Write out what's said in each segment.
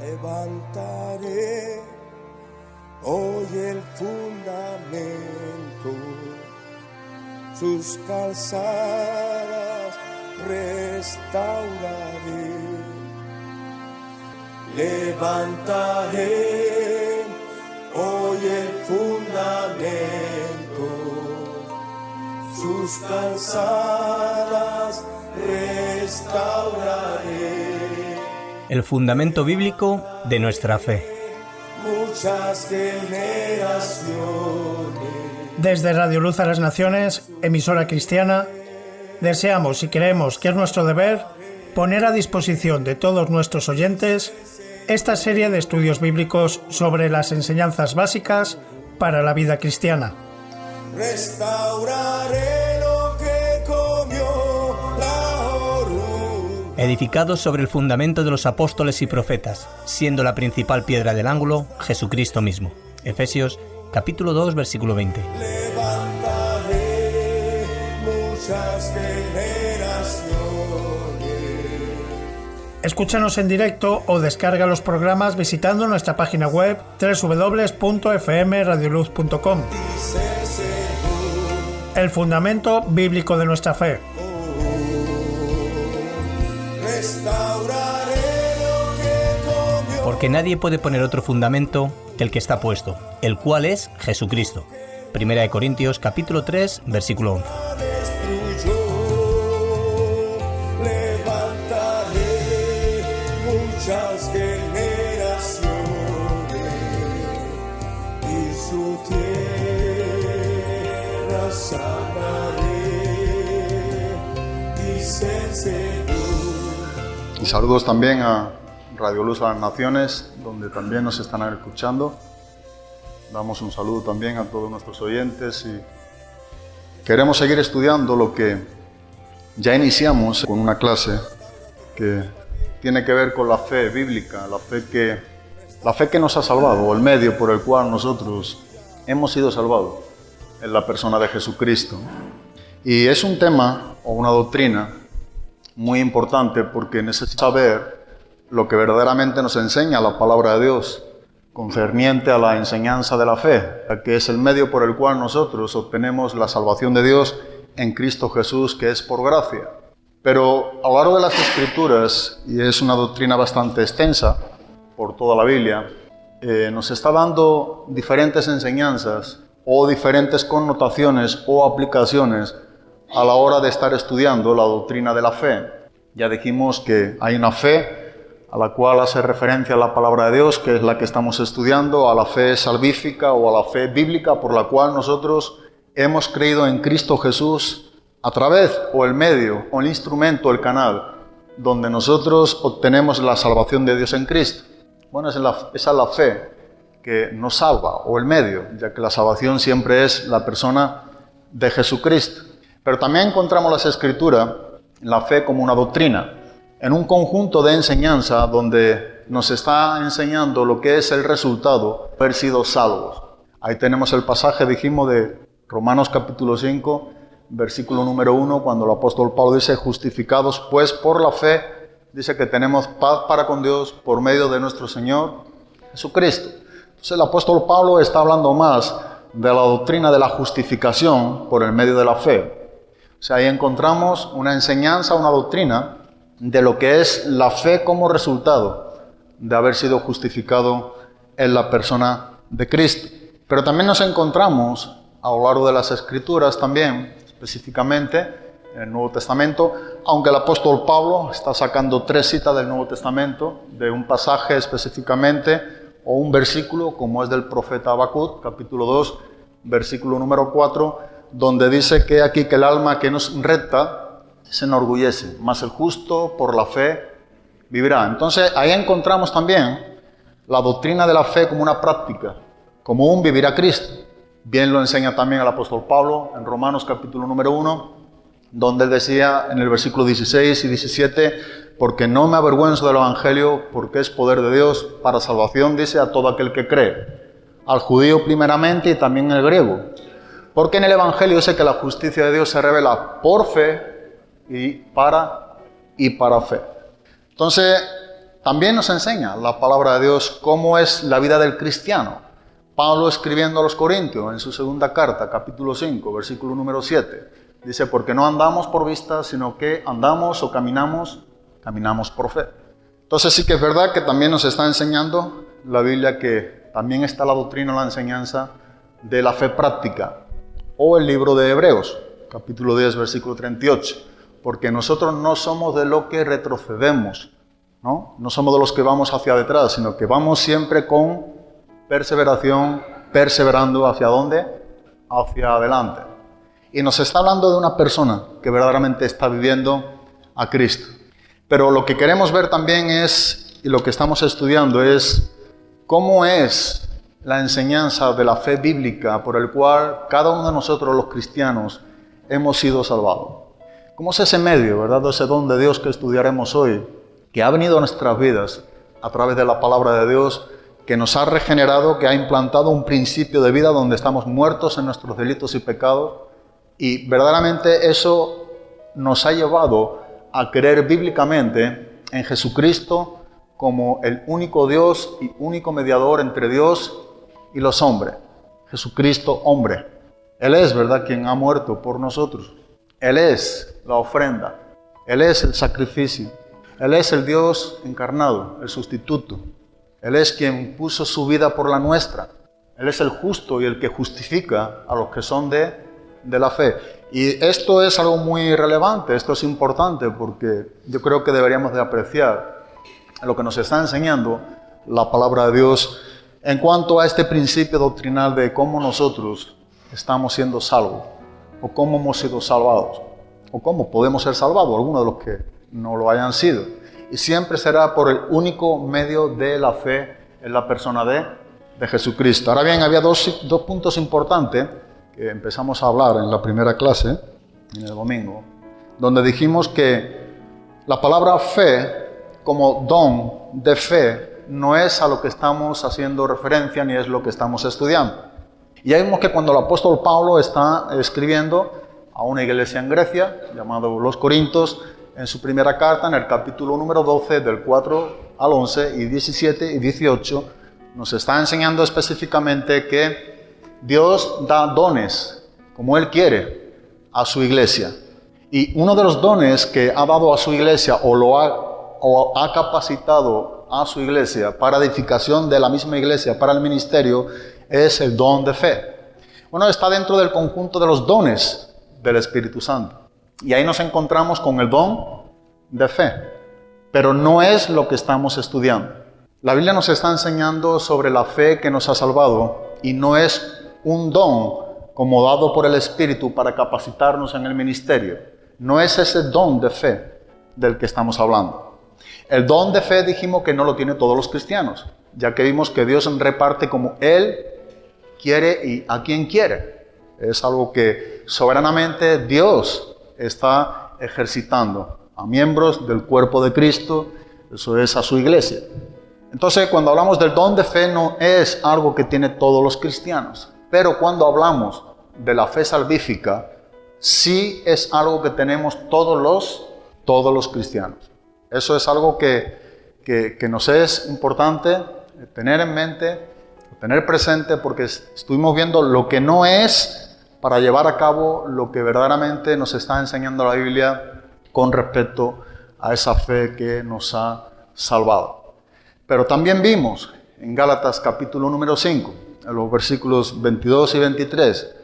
Levantaré hoy el fundamento, sus calzadas restauraré. Levantaré hoy el fundamento, sus calzadas restauraré. El fundamento bíblico de nuestra fe. Muchas generaciones. Desde Radio Luz a las Naciones, emisora cristiana, deseamos y creemos que es nuestro deber poner a disposición de todos nuestros oyentes esta serie de estudios bíblicos sobre las enseñanzas básicas para la vida cristiana. Restauraré lo que comió la oruga. Edificados sobre el fundamento de los apóstoles y profetas, siendo la principal piedra del ángulo Jesucristo mismo. Efesios capítulo 2, versículo 20. Levantaré muchas generaciones. Escúchanos en directo o descarga los programas visitando nuestra página web www.fmradioluz.com. El fundamento bíblico de nuestra fe. Porque nadie puede poner otro fundamento que el que está puesto, el cual es Jesucristo. Primera de Corintios capítulo 3, versículo 11. Levantaré muchas generaciones y su tierra sanaré, dice el Señor. Y saludos también a Radio Luz a las Naciones, donde también nos están escuchando. Damos un saludo también a todos nuestros oyentes y queremos seguir estudiando lo que ya iniciamos con una clase que tiene que ver con la fe bíblica, la fe que nos ha salvado, o el medio por el cual nosotros hemos sido salvados, en la persona de Jesucristo. Y es un tema o una doctrina muy importante porque necesitamos saber lo que verdaderamente nos enseña la palabra de Dios concerniente a la enseñanza de la fe, que es el medio por el cual nosotros obtenemos la salvación de Dios en Cristo Jesús, que es por gracia. Pero a lo largo de las Escrituras, y es una doctrina bastante extensa por toda la Biblia, nos está dando diferentes enseñanzas o diferentes connotaciones o aplicaciones a la hora de estar estudiando la doctrina de la fe. Ya dijimos que hay una fe a la cual hace referencia la palabra de Dios, que es la que estamos estudiando, a la fe salvífica o a la fe bíblica por la cual nosotros hemos creído en Cristo Jesús a través o el medio o el instrumento, el canal, donde nosotros obtenemos la salvación de Dios en Cristo. Bueno, esa es la fe que nos salva o el medio, ya que la salvación siempre es la persona de Jesucristo. Pero también encontramos las Escrituras, la fe como una doctrina, en un conjunto de enseñanza donde nos está enseñando lo que es el resultado de haber sido salvos. Ahí tenemos el pasaje, dijimos, de Romanos capítulo 5, versículo número 1, cuando el apóstol Pablo dice, justificados pues por la fe, dice que tenemos paz para con Dios por medio de nuestro Señor Jesucristo. Entonces el apóstol Pablo está hablando más de la doctrina de la justificación por el medio de la fe. O sea, ahí encontramos una enseñanza, una doctrina de lo que es la fe como resultado de haber sido justificado en la persona de Cristo. Pero también nos encontramos a lo largo de las Escrituras también, específicamente en el Nuevo Testamento, aunque el apóstol Pablo está sacando 3 citas del Nuevo Testamento, de un pasaje específicamente, o un versículo, como es del profeta Habacuc, capítulo 2, versículo número 4, donde dice que aquí que el alma que no es recta se enorgullece, mas el justo por la fe vivirá. Entonces ahí encontramos también la doctrina de la fe como una práctica, como un vivir a Cristo. Bien lo enseña también el apóstol Pablo en Romanos capítulo número 1, donde él decía en el versículo 16 y 17, porque no me avergüenzo del evangelio, porque es poder de Dios para salvación, dice, a todo aquel que cree, al judío primeramente y también al griego. Porque en el evangelio dice que la justicia de Dios se revela por fe y para fe. Entonces, también nos enseña la palabra de Dios cómo es la vida del cristiano. Pablo, escribiendo a los Corintios en su segunda carta, capítulo 5, versículo número 7, dice: porque no andamos por vista, sino que andamos o caminamos por fe. Entonces sí que es verdad que también nos está enseñando la Biblia que también está la doctrina, la enseñanza de la fe práctica, o el libro de Hebreos, capítulo 10, versículo 38, porque nosotros no somos de los que retrocedemos, no somos de los que vamos hacia detrás, sino que vamos siempre con perseveración, perseverando ¿hacia dónde? Hacia adelante. Y nos está hablando de una persona que verdaderamente está viviendo a Cristo. Pero lo que queremos ver también es, y lo que estamos estudiando es, cómo es la enseñanza de la fe bíblica por el cual cada uno de nosotros los cristianos hemos sido salvados. ¿Cómo es ese medio, verdad? Ese don de Dios que estudiaremos hoy, que ha venido a nuestras vidas a través de la palabra de Dios, que nos ha regenerado, que ha implantado un principio de vida donde estamos muertos en nuestros delitos y pecados, y verdaderamente eso nos ha llevado a creer bíblicamente en Jesucristo como el único Dios y único mediador entre Dios y los hombres. Jesucristo, hombre. Él es, ¿verdad?, quien ha muerto por nosotros. Él es la ofrenda. Él es el sacrificio. Él es el Dios encarnado, el sustituto. Él es quien puso su vida por la nuestra. Él es el justo y el que justifica a los que son de la fe. Y esto es algo muy relevante, esto es importante, porque yo creo que deberíamos de apreciar lo que nos está enseñando la palabra de Dios en cuanto a este principio doctrinal de cómo nosotros estamos siendo salvos, o cómo hemos sido salvados, o cómo podemos ser salvados, algunos de los que no lo hayan sido. Y siempre será por el único medio de la fe en la persona de Jesucristo. Ahora bien, había dos puntos importantes que empezamos a hablar en la primera clase, en el domingo, donde dijimos que la palabra fe como don de fe no es a lo que estamos haciendo referencia ni es lo que estamos estudiando. Y ahí vemos que cuando el apóstol Pablo está escribiendo a una iglesia en Grecia, llamado los Corintios, en su primera carta, en el capítulo número 12, del 4 al 11, y 17 y 18, nos está enseñando específicamente que Dios da dones como Él quiere a su iglesia. Y uno de los dones que ha dado a su iglesia o ha capacitado a su iglesia para edificación de la misma iglesia, para el ministerio, es el don de fe. Bueno, está dentro del conjunto de los dones del Espíritu Santo. Y ahí nos encontramos con el don de fe. Pero no es lo que estamos estudiando. La Biblia nos está enseñando sobre la fe que nos ha salvado y no es un don como dado por el Espíritu para capacitarnos en el ministerio. No es ese don de fe del que estamos hablando. El don de fe dijimos que no lo tienen todos los cristianos, ya que vimos que Dios reparte como Él quiere y a quien quiere. Es algo que soberanamente Dios está ejercitando a miembros del cuerpo de Cristo, eso es a su iglesia. Entonces, cuando hablamos del don de fe, no es algo que tienen todos los cristianos. Pero cuando hablamos de la fe salvífica, sí es algo que tenemos todos los cristianos. Eso es algo que nos es importante tener en mente, tener presente, porque estuvimos viendo lo que no es para llevar a cabo lo que verdaderamente nos está enseñando la Biblia con respecto a esa fe que nos ha salvado. Pero también vimos en Gálatas capítulo número 5, en los versículos 22 y 23,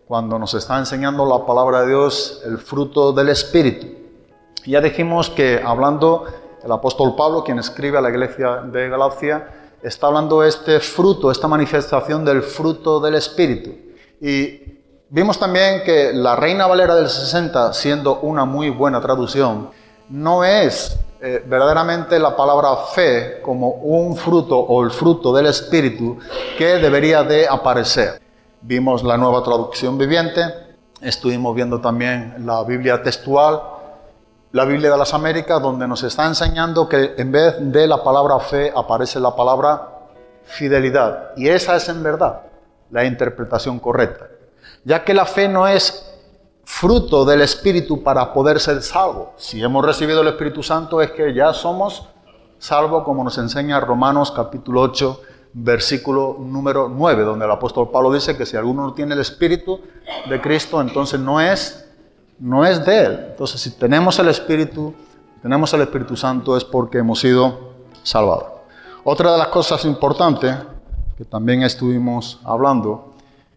cuando nos está enseñando la palabra de Dios, el fruto del Espíritu. Y ya dijimos que hablando el apóstol Pablo, quien escribe a la iglesia de Galacia, está hablando este fruto, esta manifestación del fruto del Espíritu. Y vimos también que la Reina Valera del 60, siendo una muy buena traducción, no es verdaderamente la palabra fe como un fruto o el fruto del Espíritu que debería de aparecer. Vimos la Nueva Traducción Viviente, estuvimos viendo también la Biblia textual, la Biblia de las Américas, donde nos está enseñando que en vez de la palabra fe aparece la palabra fidelidad. Y esa es en verdad la interpretación correcta, ya que la fe no es fruto del Espíritu para poder ser salvo. Si hemos recibido el Espíritu Santo es que ya somos salvo como nos enseña Romanos capítulo 8, versículo número 9, donde el apóstol Pablo dice que si alguno no tiene el Espíritu de Cristo, entonces no es de Él. Entonces, si tenemos el Espíritu Santo, es porque hemos sido salvados. Otra de las cosas importantes que también estuvimos hablando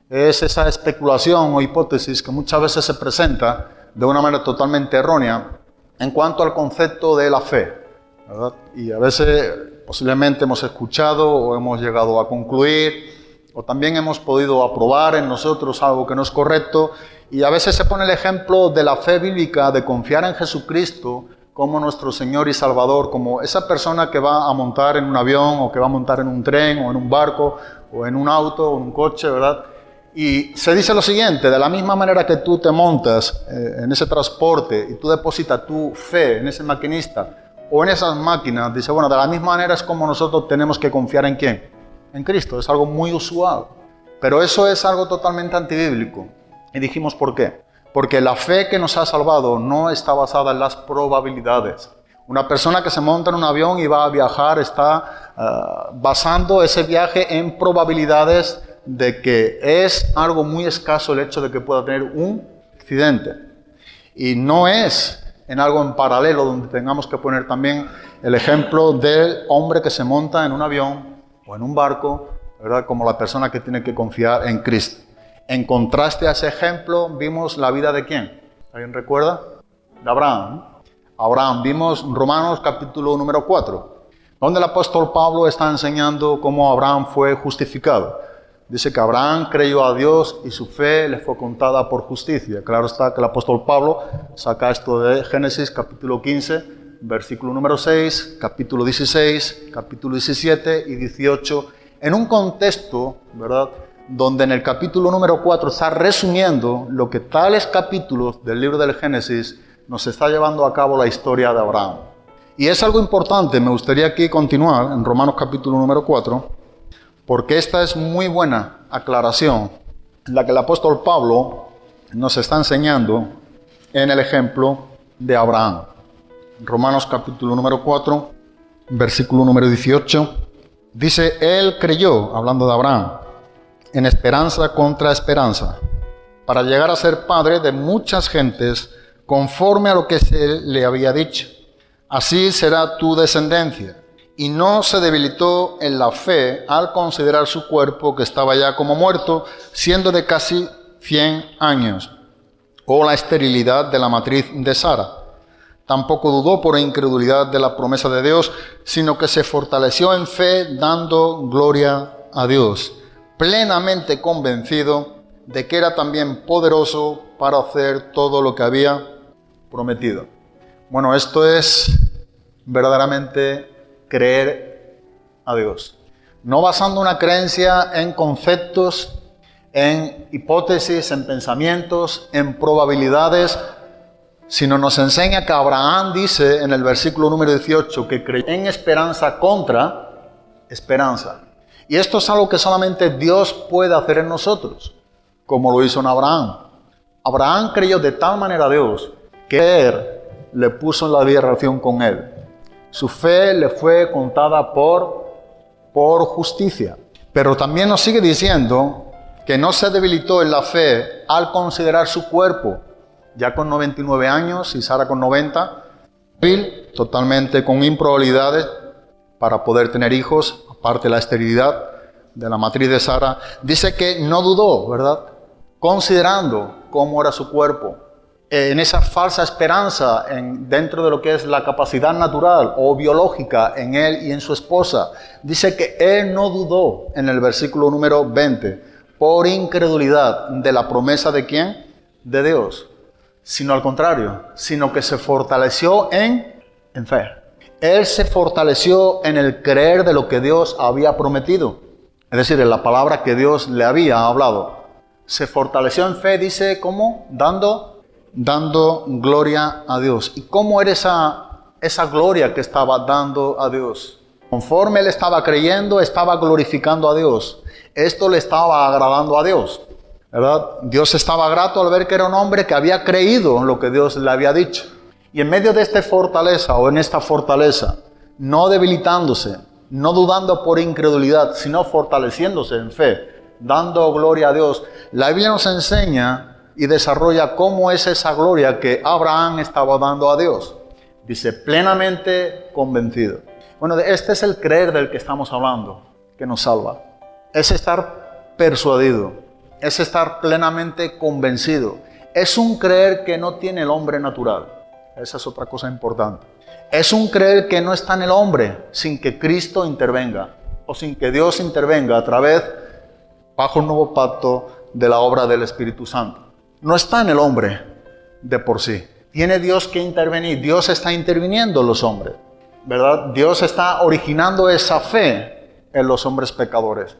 es esa especulación o hipótesis que muchas veces se presenta de una manera totalmente errónea en cuanto al concepto de la fe, ¿verdad? Y a veces posiblemente hemos escuchado o hemos llegado a concluir o también hemos podido aprobar en nosotros algo que no es correcto, y a veces se pone el ejemplo de la fe bíblica de confiar en Jesucristo como nuestro Señor y Salvador, como esa persona que va a montar en un avión o que va a montar en un tren o en un barco o en un auto o en un coche, ¿verdad? Y se dice lo siguiente: de la misma manera que tú te montas en ese transporte y tú depositas tu fe en ese maquinista o en esas máquinas, dice, bueno, de la misma manera es como nosotros tenemos que confiar en ¿quién? En Cristo. Es algo muy usual, pero eso es algo totalmente antibíblico. Y dijimos, ¿por qué? Porque la fe que nos ha salvado no está basada en las probabilidades. Una persona que se monta en un avión y va a viajar está basando ese viaje en probabilidades de que es algo muy escaso el hecho de que pueda tener un accidente. Y no es en algo en paralelo donde tengamos que poner también el ejemplo del hombre que se monta en un avión o en un barco, ¿verdad? Como la persona que tiene que confiar en Cristo. En contraste a ese ejemplo, vimos la vida de ¿quién? ¿Alguien recuerda? De Abraham. Abraham, vimos Romanos capítulo número 4, donde el apóstol Pablo está enseñando cómo Abraham fue justificado. Dice que Abraham creyó a Dios y su fe le fue contada por justicia. Claro está que el apóstol Pablo saca esto de Génesis capítulo 15, versículo número 6, capítulo 16, capítulo 17 y 18, en un contexto, ¿verdad?, donde en el capítulo número 4 está resumiendo lo que tales capítulos del libro del Génesis nos está llevando a cabo la historia de Abraham. Y es algo importante, me gustaría aquí continuar en Romanos capítulo número 4, porque esta es muy buena aclaración, la que el apóstol Pablo nos está enseñando en el ejemplo de Abraham. Romanos capítulo número 4, versículo número 18, dice, él creyó, hablando de Abraham, en esperanza contra esperanza, para llegar a ser padre de muchas gentes, conforme a lo que se le había dicho. Así será tu descendencia. Y no se debilitó en la fe al considerar su cuerpo, que estaba ya como muerto, siendo de casi 100 años, o la esterilidad de la matriz de Sara. Tampoco dudó por incredulidad de la promesa de Dios, sino que se fortaleció en fe, dando gloria a Dios, plenamente convencido de que era también poderoso para hacer todo lo que había prometido. Bueno, esto es verdaderamente creer a Dios. No basando una creencia en conceptos, en hipótesis, en pensamientos, en probabilidades, sino nos enseña que Abraham dice en el versículo número 18 que creyó en esperanza contra esperanza. Y esto es algo que solamente Dios puede hacer en nosotros, como lo hizo en Abraham. Abraham creyó de tal manera a Dios que Él le puso en la vida relación con Él. Su fe le fue contada por justicia. Pero también nos sigue diciendo que no se debilitó en la fe al considerar su cuerpo, ya con 99 años y Sara con 90, totalmente con improbabilidades para poder tener hijos, aparte de la esterilidad de la matriz de Sara. Dice que no dudó, ¿verdad?, considerando cómo era su cuerpo, en esa falsa esperanza dentro de lo que es la capacidad natural o biológica en él y en su esposa. Dice que él no dudó en el versículo número 20 por incredulidad de la promesa de ¿quién? De Dios, sino al contrario, sino que se fortaleció en fe. Él se fortaleció en el creer de lo que Dios había prometido, es decir, en la palabra que Dios le había hablado. Se fortaleció en fe, dice, ¿cómo? Dando gloria a Dios. ¿Y cómo era esa gloria que estaba dando a Dios? Conforme él estaba creyendo, estaba glorificando a Dios. Esto le estaba agradando a Dios, ¿verdad? Dios estaba grato al ver que era un hombre que había creído en lo que Dios le había dicho. Y en medio de esta fortaleza, no debilitándose, no dudando por incredulidad, sino fortaleciéndose en fe, dando gloria a Dios. La Biblia nos enseña y desarrolla cómo es esa gloria que Abraham estaba dando a Dios. Dice, plenamente convencido. Bueno, este es el creer del que estamos hablando, que nos salva. Es estar persuadido, es estar plenamente convencido. Es un creer que no tiene el hombre natural. Esa es otra cosa importante. Es un creer que no está en el hombre sin que Cristo intervenga o sin que Dios intervenga a través, bajo el nuevo pacto, de la obra del Espíritu Santo. No está en el hombre de por sí. Tiene Dios que intervenir. Dios está interviniendo en los hombres, ¿verdad? Dios está originando esa fe en los hombres pecadores.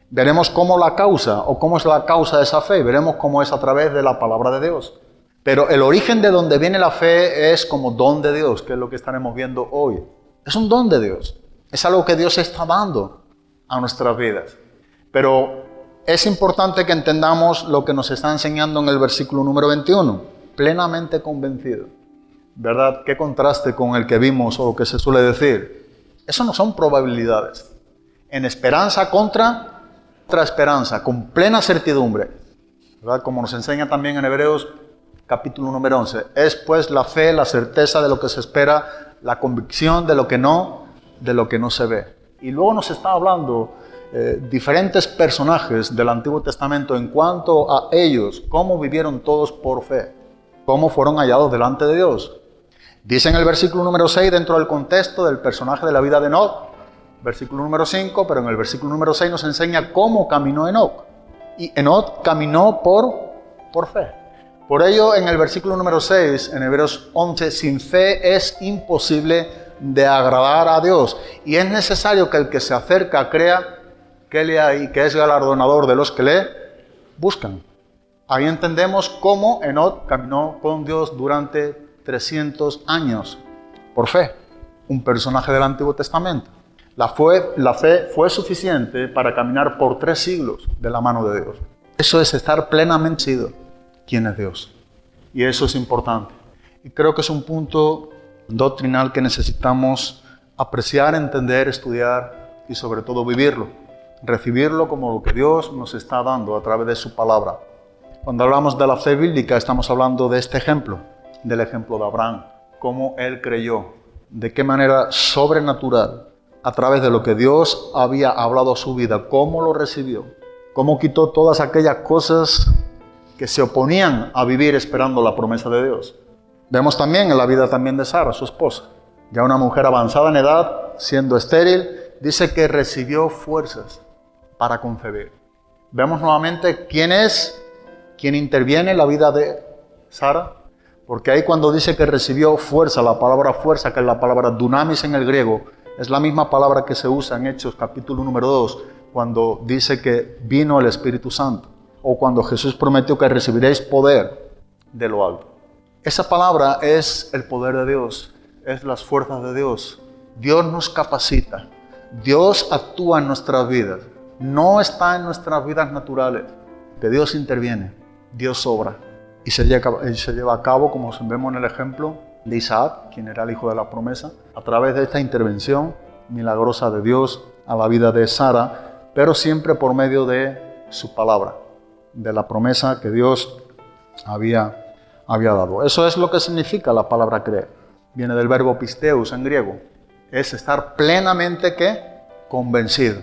Veremos cómo la causa o cómo es la causa de esa fe. Veremos cómo es a través de la palabra de Dios. Pero el origen de donde viene la fe es como don de Dios, que es lo que estaremos viendo hoy. Es un don de Dios. Es algo que Dios está dando a nuestras vidas. Pero es importante que entendamos lo que nos está enseñando en el versículo número 21. Plenamente convencido. ¿Verdad? Qué contraste con el que vimos o lo que se suele decir. Eso no son probabilidades. En esperanza contra esperanza, con plena certidumbre. ¿Verdad? Como nos enseña también en Hebreos capítulo número 11. Es pues la fe, la certeza de lo que se espera, la convicción de lo que no se ve. Y luego nos está hablando diferentes personajes del Antiguo Testamento en cuanto a ellos, cómo vivieron todos por fe, cómo fueron hallados delante de Dios. Dice en el versículo número 6, dentro del contexto del personaje de la vida de Enoc, versículo número 5, pero en el versículo número 6 nos enseña cómo caminó Enoc. Y Enoc caminó por fe. Por ello, en el versículo número 6, en Hebreos 11, sin fe es imposible de agradar a Dios. Y es necesario que el que se acerca crea que le hay, que es galardonador de los que le buscan. Ahí entendemos cómo Enoc caminó con Dios durante 300 años por fe. Un personaje del Antiguo Testamento. La fe fue suficiente para caminar por 3 siglos de la mano de Dios. Eso es estar plenamente convencido quién es Dios. Y eso es importante. Y creo que es un punto doctrinal que necesitamos apreciar, entender, estudiar y sobre todo vivirlo. Recibirlo como lo que Dios nos está dando a través de su palabra. Cuando hablamos de la fe bíblica estamos hablando de este ejemplo, del ejemplo de Abraham. Cómo él creyó, de qué manera sobrenatural, a través de lo que Dios había hablado a su vida, cómo lo recibió, cómo quitó todas aquellas cosas que se oponían a vivir esperando la promesa de Dios. Vemos también en la vida también de Sara, su esposa, ya una mujer avanzada en edad, siendo estéril, dice que recibió fuerzas para concebir. Vemos nuevamente quién interviene en la vida de Sara, porque ahí cuando dice que recibió fuerza, la palabra fuerza, que es la palabra dunamis en el griego, es la misma palabra que se usa en Hechos capítulo número 2, cuando dice que vino el Espíritu Santo, o cuando Jesús prometió que recibiréis poder de lo alto. Esa palabra es el poder de Dios, es las fuerzas de Dios. Dios nos capacita, Dios actúa en nuestras vidas, no está en nuestras vidas naturales, que Dios interviene, Dios obra y se lleva a cabo, como vemos en el ejemplo de Isaac, quien era el hijo de la promesa, a través de esta intervención milagrosa de Dios a la vida de Sara, pero siempre por medio de su palabra, de la promesa que Dios había dado. Eso es lo que significa la palabra creer. Viene del verbo pisteus en griego. Es estar plenamente convencido.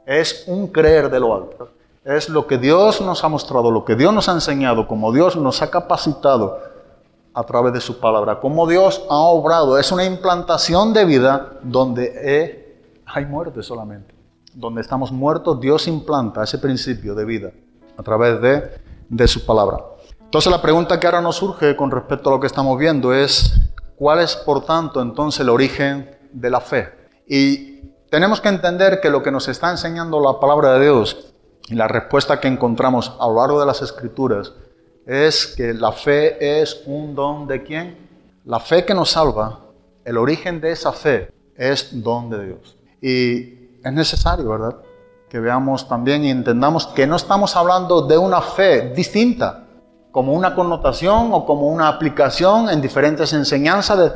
Es un creer de lo alto. Es lo que Dios nos ha mostrado, lo que Dios nos ha enseñado, como Dios nos ha capacitado a través de su palabra, como Dios ha obrado. Es una implantación de vida donde hay muerte solamente. Donde estamos muertos, Dios implanta ese principio de vida a través de su palabra. Entonces la pregunta que ahora nos surge con respecto a lo que estamos viendo es, ¿cuál es por tanto entonces el origen de la fe? Y tenemos que entender que lo que nos está enseñando la palabra de Dios y la respuesta que encontramos a lo largo de las Escrituras es que la fe es un don de ¿quién? La fe que nos salva, el origen de esa fe es don de Dios. Y es necesario, ¿verdad?, que veamos también y entendamos que no estamos hablando de una fe distinta, como una connotación o como una aplicación en diferentes enseñanzas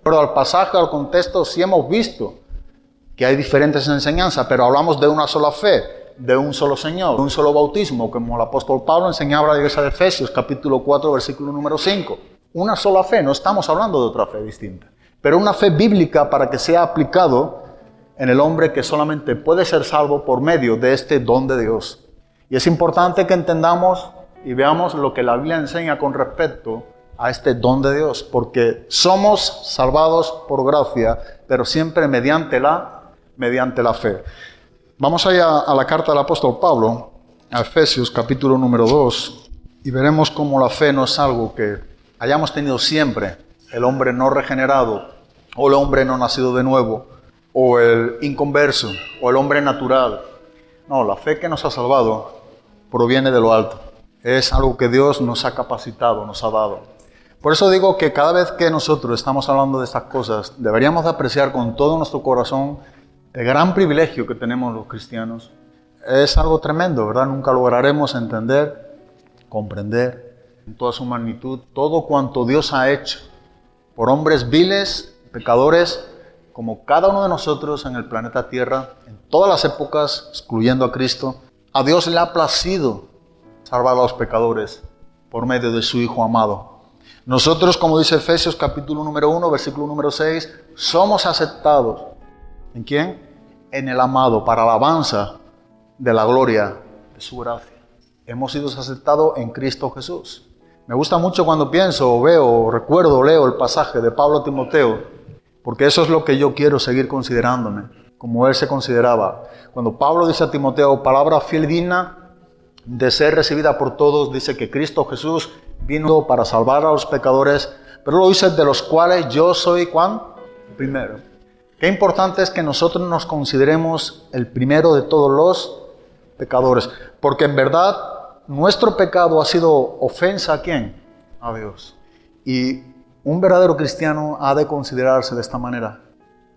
Pero al pasaje, al contexto, sí hemos visto que hay diferentes enseñanzas, pero hablamos de una sola fe, de un solo Señor, de un solo bautismo, como el apóstol Pablo enseñaba a la iglesia de Efesios, capítulo 4, versículo número 5. Una sola fe, no estamos hablando de otra fe distinta, pero una fe bíblica para que sea aplicado en el hombre que solamente puede ser salvo por medio de este don de Dios. Y es importante que entendamos y veamos lo que la Biblia enseña con respecto a este don de Dios, porque somos salvados por gracia, pero siempre mediante la fe. Vamos allá a la carta del apóstol Pablo, a Efesios capítulo número 2, y veremos cómo la fe no es algo que hayamos tenido siempre, el hombre no regenerado, o el hombre no nacido de nuevo, o el inconverso, o el hombre natural. No, la fe que nos ha salvado proviene de lo alto. Es algo que Dios nos ha capacitado, nos ha dado. Por eso digo que cada vez que nosotros estamos hablando de estas cosas, deberíamos de apreciar con todo nuestro corazón el gran privilegio que tenemos los cristianos. Es algo tremendo, ¿verdad? Nunca lograremos entender, comprender en toda su magnitud todo cuanto Dios ha hecho por hombres viles, pecadores, como cada uno de nosotros en el planeta Tierra, en todas las épocas, excluyendo a Cristo. A Dios le ha placido salvar a los pecadores por medio de su Hijo amado. Nosotros, como dice Efesios capítulo número 1, versículo número 6, somos aceptados. ¿En quién? En el amado, para alabanza de la gloria de su gracia. Hemos sido aceptados en Cristo Jesús. Me gusta mucho cuando pienso, o veo, o recuerdo, o leo el pasaje de Pablo a Timoteo, porque eso es lo que yo quiero seguir considerándome, como él se consideraba. Cuando Pablo dice a Timoteo, palabra fiel y digna de ser recibida por todos, dice que Cristo Jesús vino para salvar a los pecadores, pero lo dice de los cuales yo soy, ¿cuán? El primero. Qué importante es que nosotros nos consideremos el primero de todos los pecadores, porque en verdad nuestro pecado ha sido ofensa ¿a quién? A Dios. Y un verdadero cristiano ha de considerarse de esta manera,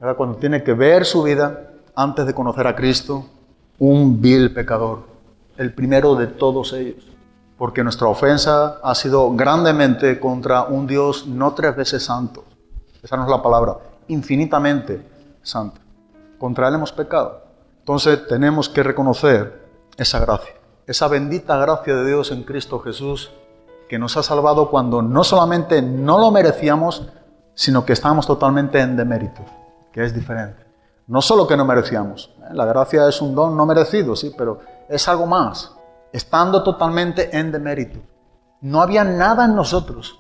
¿verdad? Cuando tiene que ver su vida antes de conocer a Cristo, un vil pecador, el primero de todos ellos, porque nuestra ofensa ha sido grandemente contra un Dios no 3 veces santo, esa no es la palabra, infinitamente santo. Contra Él hemos pecado. Entonces tenemos que reconocer esa gracia, esa bendita gracia de Dios en Cristo Jesús, que nos ha salvado cuando no solamente no lo merecíamos, sino que estábamos totalmente en demérito, que es diferente. No solo que no merecíamos, la gracia es un don no merecido, sí, pero es algo más, estando totalmente en demérito. No había nada en nosotros,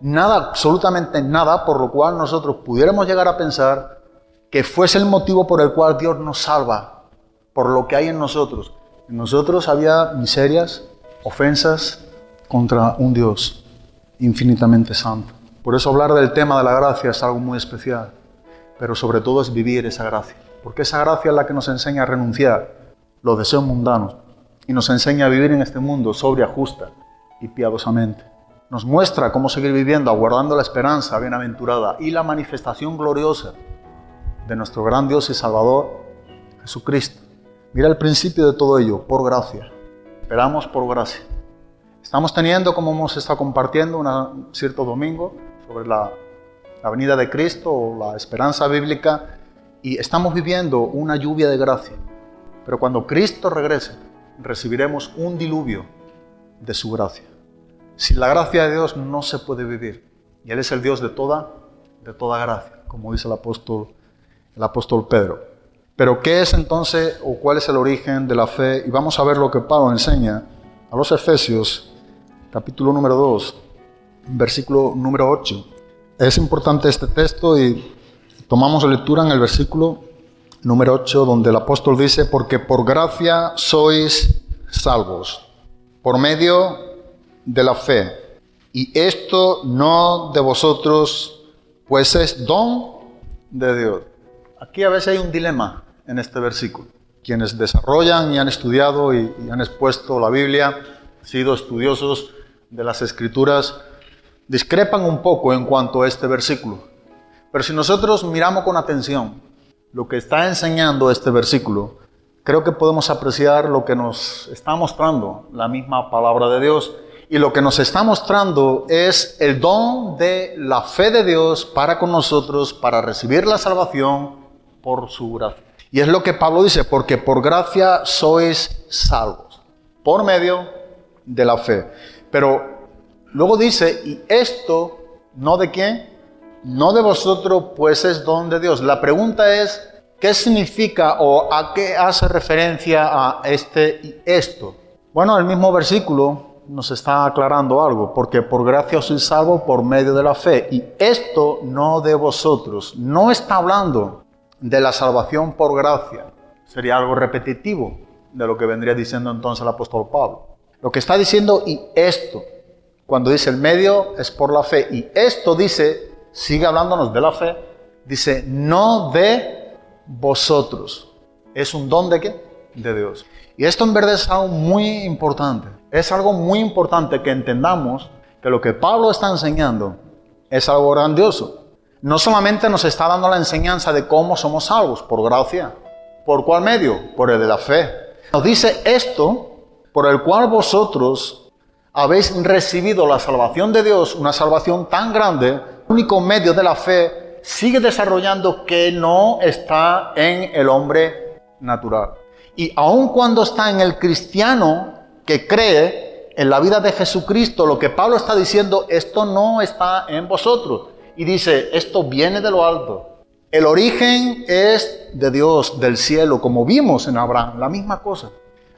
nada, absolutamente nada, por lo cual nosotros pudiéramos llegar a pensar que fuese el motivo por el cual Dios nos salva, por lo que hay en nosotros. En nosotros había miserias, ofensas contra un Dios infinitamente santo. Por eso hablar del tema de la gracia es algo muy especial, pero sobre todo es vivir esa gracia, porque esa gracia es la que nos enseña a renunciar los deseos mundanos y nos enseña a vivir en este mundo sobria, justa y piadosamente. Nos muestra cómo seguir viviendo, aguardando la esperanza bienaventurada y la manifestación gloriosa de nuestro gran Dios y Salvador, Jesucristo. Mira el principio de todo ello, por gracia. Esperamos por gracia. Estamos teniendo, como hemos estado compartiendo un cierto domingo, sobre la venida de Cristo o la esperanza bíblica, y estamos viviendo una lluvia de gracia. Pero cuando Cristo regrese, recibiremos un diluvio de su gracia. Sin la gracia de Dios no se puede vivir. Y Él es el Dios de toda gracia, como dice el apóstol Pedro. Pero ¿qué es entonces o cuál es el origen de la fe? Y vamos a ver lo que Pablo enseña a los Efesios, capítulo número 2, versículo número 8. Es importante este texto y tomamos lectura en el versículo número 8, donde el apóstol dice, porque por gracia sois salvos, por medio de la fe. Y esto no de vosotros, pues es don de Dios. Aquí a veces hay un dilema en este versículo. Quienes desarrollan y han estudiado y han expuesto la Biblia, sido estudiosos de las Escrituras, discrepan un poco en cuanto a este versículo. Pero si nosotros miramos con atención lo que está enseñando este versículo, creo que podemos apreciar lo que nos está mostrando la misma palabra de Dios Y lo que nos está mostrando es el don de la fe de Dios para con nosotros, para recibir la salvación por su gracia. Y es lo que Pablo dice, porque por gracia sois salvos, por medio de la fe. Pero luego dice, y esto, ¿no de quién? No de vosotros, pues es don de Dios. La pregunta es, ¿qué significa o a qué hace referencia a este y esto? Bueno, el mismo versículo nos está aclarando algo, porque por gracia sois salvos por medio de la fe. Y esto no de vosotros. No está hablando de la salvación por gracia. Sería algo repetitivo de lo que vendría diciendo entonces el apóstol Pablo. Lo que está diciendo, y esto, cuando dice el medio, es por la fe. Y esto dice, sigue hablándonos de la fe, dice, no de vosotros. ¿Es un don de qué? De Dios. Y esto en verdad es algo muy importante. Es algo muy importante que entendamos que lo que Pablo está enseñando es algo grandioso. No solamente nos está dando la enseñanza de cómo somos salvos, por gracia. ¿Por cuál medio? Por el de la fe. Nos dice esto, por el cual vosotros habéis recibido la salvación de Dios, una salvación tan grande, el único medio de la fe, sigue desarrollando que no está en el hombre natural. Y aun cuando está en el cristiano que cree en la vida de Jesucristo, lo que Pablo está diciendo, esto no está en vosotros. Y dice, esto viene de lo alto. El origen es de Dios, del cielo, como vimos en Abraham, la misma cosa.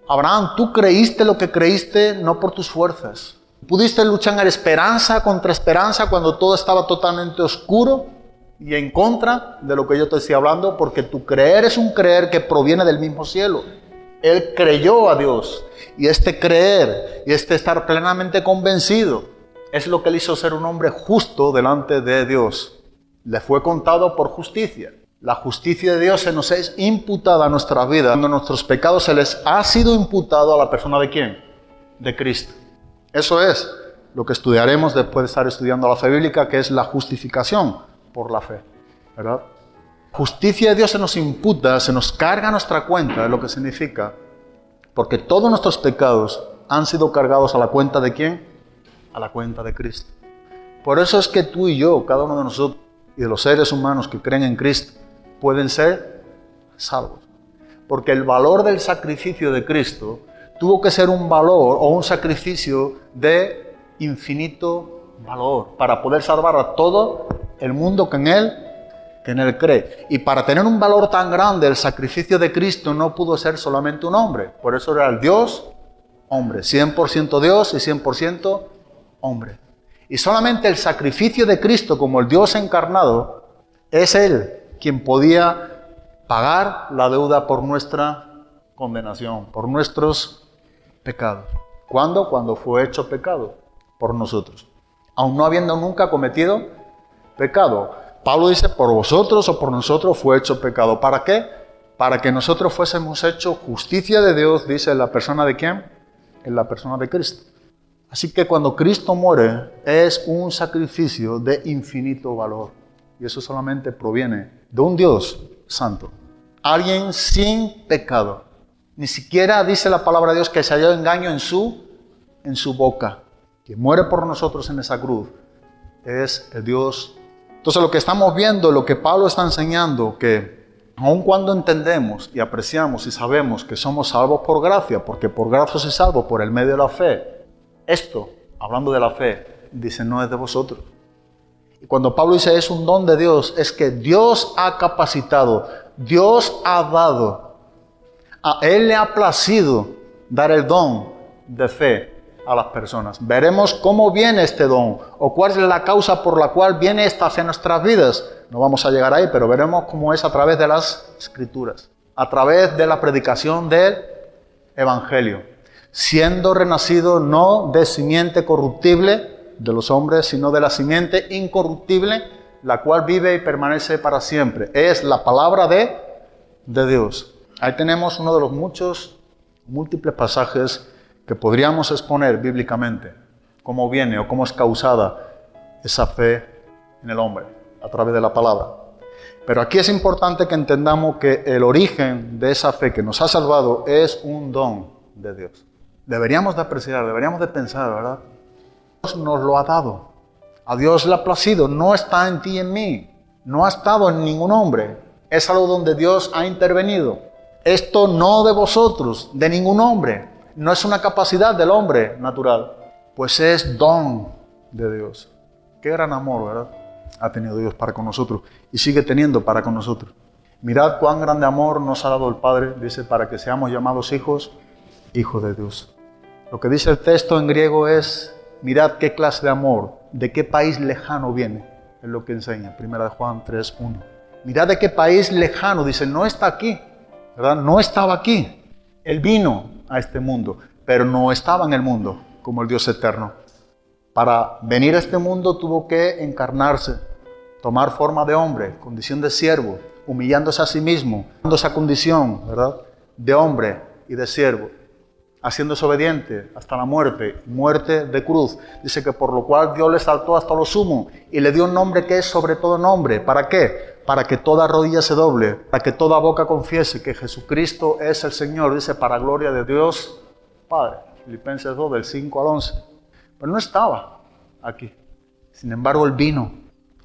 Abraham, tú creíste lo que creíste no por tus fuerzas. Pudiste luchar en esperanza contra esperanza cuando todo estaba totalmente oscuro y en contra de lo que yo te estoy hablando, porque tu creer es un creer que proviene del mismo cielo. Él creyó a Dios, y este creer y este estar plenamente convencido es lo que le hizo ser un hombre justo delante de Dios. Le fue contado por justicia. La justicia de Dios se nos es imputada a nuestra vida. Cuando nuestros pecados se les ha sido imputado a la persona de ¿quién? De Cristo. Eso es lo que estudiaremos después de estar estudiando la fe bíblica, que es la justificación por la fe, ¿verdad? Justicia de Dios se nos imputa, se nos carga a nuestra cuenta, es lo que significa, porque todos nuestros pecados han sido cargados a la cuenta de ¿quién? A la cuenta de Cristo. Por eso es que tú y yo, cada uno de nosotros y de los seres humanos que creen en Cristo, pueden ser salvos. Porque el valor del sacrificio de Cristo tuvo que ser un valor o un sacrificio de infinito valor para poder salvar a todo el mundo que en Él cree. Y para tener un valor tan grande, el sacrificio de Cristo no pudo ser solamente un hombre. Por eso era el Dios hombre, 100% Dios y 100% hombre. Y solamente el sacrificio de Cristo como el Dios encarnado es Él quien podía pagar la deuda por nuestra condenación, por nuestros pecados. ¿Cuándo? Cuando fue hecho pecado por nosotros, aun no habiendo nunca cometido pecado. Pablo dice, por vosotros o por nosotros fue hecho pecado. ¿Para qué? Para que nosotros fuésemos hecho justicia de Dios, dice, en la persona de ¿quién? En la persona de Cristo. Así que cuando Cristo muere, es un sacrificio de infinito valor. Y eso solamente proviene de un Dios santo. Alguien sin pecado. Ni siquiera dice la palabra de Dios que se halló engaño en su boca. Quien muere por nosotros en esa cruz es el Dios. Entonces lo que estamos viendo, lo que Pablo está enseñando, que aun cuando entendemos y apreciamos y sabemos que somos salvos por gracia, porque por gracia sois salvos por el medio de la fe, esto, hablando de la fe, dice, no es de vosotros. Y cuando Pablo dice es un don de Dios, es que Dios ha capacitado, Dios ha dado, a Él le ha placido dar el don de fe a las personas. Veremos cómo viene este don, o cuál es la causa por la cual viene esta fe en nuestras vidas. No vamos a llegar ahí, pero veremos cómo es a través de las Escrituras, a través de la predicación del Evangelio. Siendo renacido no de simiente corruptible de los hombres, sino de la simiente incorruptible, la cual vive y permanece para siempre. Es la palabra de Dios. Ahí tenemos uno de los múltiples pasajes que podríamos exponer bíblicamente, cómo viene o cómo es causada esa fe en el hombre, a través de la palabra. Pero aquí es importante que entendamos que el origen de esa fe que nos ha salvado es un don de Dios. Deberíamos de apreciar, deberíamos de pensar, ¿verdad? nos lo ha dado. A Dios le ha placido, no está en ti y en mí, no ha estado en ningún hombre. Es algo donde Dios ha intervenido. Esto no de vosotros, de ningún hombre. No es una capacidad del hombre natural, pues es don de Dios. Qué gran amor, ¿verdad? Ha tenido Dios para con nosotros y sigue teniendo para con nosotros. Mirad cuán grande amor nos ha dado el Padre, dice, para que seamos llamados hijos de Dios. Lo que dice el texto en griego es, mirad qué clase de amor, de qué país lejano viene, es lo que enseña, 1 Juan 3:1. Mirad de qué país lejano, dice, no está aquí, ¿verdad? No estaba aquí. Él vino a este mundo, pero no estaba en el mundo como el Dios eterno. Para venir a este mundo tuvo que encarnarse, tomar forma de hombre, condición de siervo, humillándose a sí mismo, dando esa condición, ¿verdad?, de hombre y de siervo, haciéndose obediente hasta la muerte, muerte de cruz. Dice que por lo cual Dios le exaltó hasta lo sumo y le dio un nombre que es sobre todo nombre. ¿Para qué? Para que toda rodilla se doble, para que toda boca confiese que Jesucristo es el Señor, dice, para gloria de Dios Padre. Filipenses 2, del 5 al 11. Pero no estaba aquí. Sin embargo, Él vino.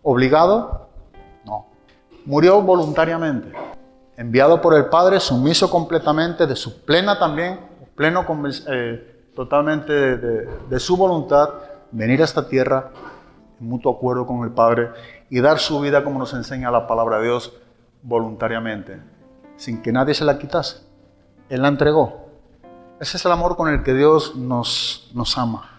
¿Obligado? No. Murió voluntariamente. Enviado por el Padre, sumiso completamente, de su plena también, pleno totalmente de su voluntad, venir a esta tierra en mutuo acuerdo con el Padre y dar su vida, como nos enseña la palabra de Dios, voluntariamente, sin que nadie se la quitase. Él la entregó. Ese es el amor con el que Dios nos ama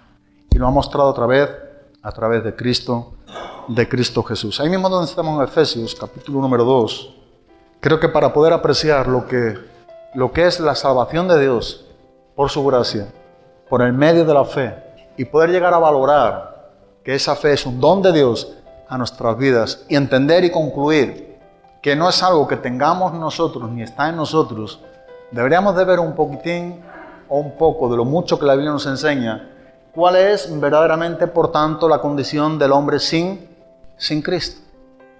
y lo ha mostrado a través de Cristo Jesús. Ahí mismo donde estamos en Efesios, capítulo número 2, creo que para poder apreciar lo que es la salvación de Dios por su gracia, por el medio de la fe, y poder llegar a valorar que esa fe es un don de Dios a nuestras vidas, y entender y concluir que no es algo que tengamos nosotros ni está en nosotros, deberíamos de ver un poquitín o un poco de lo mucho que la Biblia nos enseña, cuál es verdaderamente, por tanto, la condición del hombre sin Cristo.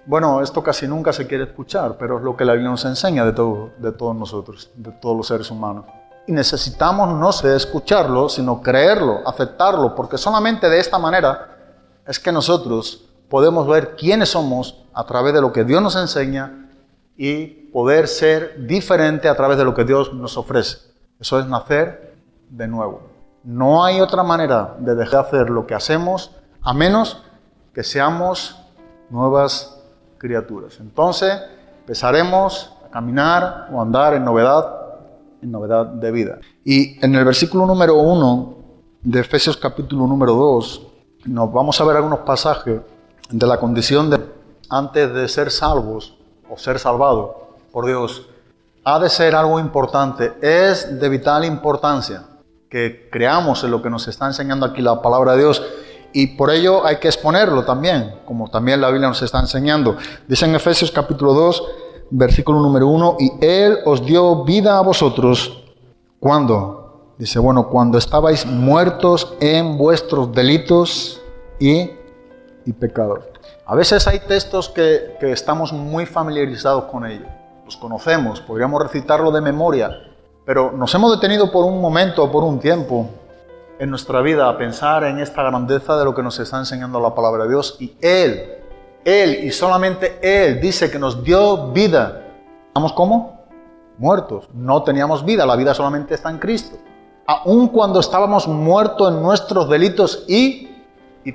Bueno, esto casi nunca se quiere escuchar, pero es lo que la Biblia nos enseña de todos nosotros, de todos los seres humanos. Y necesitamos no solo escucharlo, sino creerlo, aceptarlo, porque solamente de esta manera es que nosotros podemos ver quiénes somos a través de lo que Dios nos enseña y poder ser diferente a través de lo que Dios nos ofrece. Eso es nacer de nuevo. No hay otra manera de dejar de hacer lo que hacemos a menos que seamos nuevas criaturas. Entonces empezaremos a caminar o andar en novedad de vida. Y en el versículo número 1 de Efesios capítulo número 2 nos vamos a ver algunos pasajes de la condición de antes de ser salvos o ser salvados por Dios. Ha de ser algo importante, es de vital importancia que creamos en lo que nos está enseñando aquí la palabra de Dios, y por ello hay que exponerlo también, como también la Biblia nos está enseñando. Dice en Efesios capítulo 2, versículo número 1, y Él os dio vida a vosotros, ¿cuándo? Dice, bueno, cuando estabais muertos en vuestros delitos y pecados. A veces hay textos que estamos muy familiarizados con ellos, los conocemos, podríamos recitarlo de memoria, pero nos hemos detenido por un momento o por un tiempo en nuestra vida a pensar en esta grandeza de lo que nos está enseñando la palabra de Dios. Y Él y solamente Él dice que nos dio vida. ¿Estamos cómo? Muertos. No teníamos vida, la vida solamente está en Cristo. Aun cuando estábamos muertos en nuestros delitos y